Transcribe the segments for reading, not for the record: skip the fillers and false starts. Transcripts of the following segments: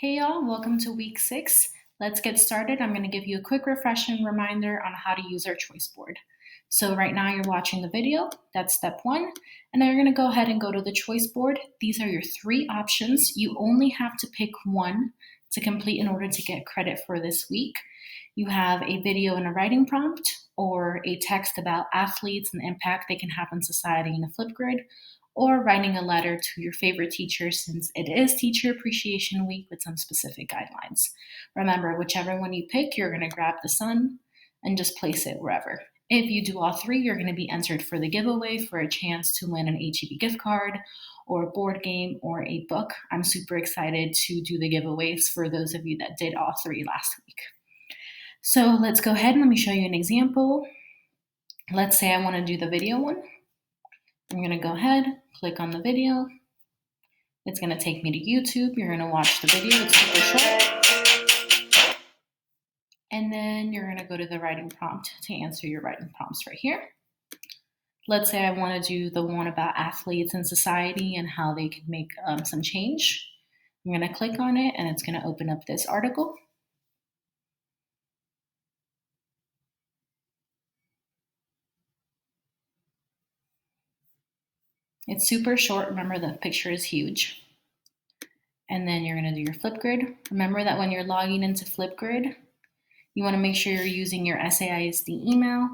Hey y'all, welcome to week 6. Let's get started. I'm going to give you a quick refreshing reminder on how to use our choice board. So right now you're watching the video, that's step 1, and now you're going to go ahead and go to the choice board. These are your 3 options. You only have to pick one to complete in order to get credit for this week. You have a video and a writing prompt, or a text about athletes and the impact they can have on society in a Flipgrid, or writing a letter to your favorite teacher since it is Teacher Appreciation Week with some specific guidelines. Remember, whichever one you pick, you're going to grab the sun and just place it wherever. If you do all 3, you're going to be entered for the giveaway for a chance to win an HEB gift card or a board game or a book. I'm super excited to do the giveaways for those of you that did all 3 last week. So let's go ahead and let me show you an example. Let's say I want to do the video one. I'm going to go ahead, click on the video. It's going to take me to YouTube. You're going to watch the video. It's super short. And then you're going to go to the writing prompt to answer your writing prompts right here. Let's say I want to do the one about athletes and society and how they can make some change. I'm going to click on it and it's going to open up this article. It's super short. Remember, the picture is huge. And then you're going to do your Flipgrid. Remember that when you're logging into Flipgrid, you want to make sure you're using your SAISD email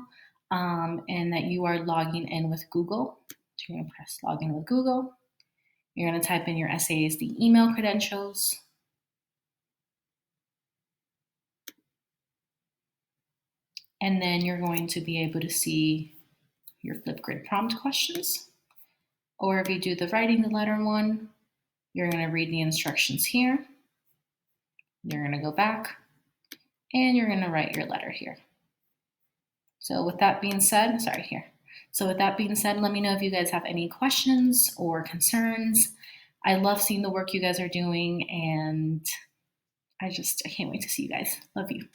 and that you are logging in with Google. So you're going to press login with Google. You're going to type in your SAISD email credentials. And then you're going to be able to see your Flipgrid prompt questions. Or if you do the writing the letter one, you're going to read the instructions here. You're going to go back and you're going to write your letter here. So with that being said, let me know if you guys have any questions or concerns. I love seeing the work you guys are doing, and I can't wait to see you guys. Love you.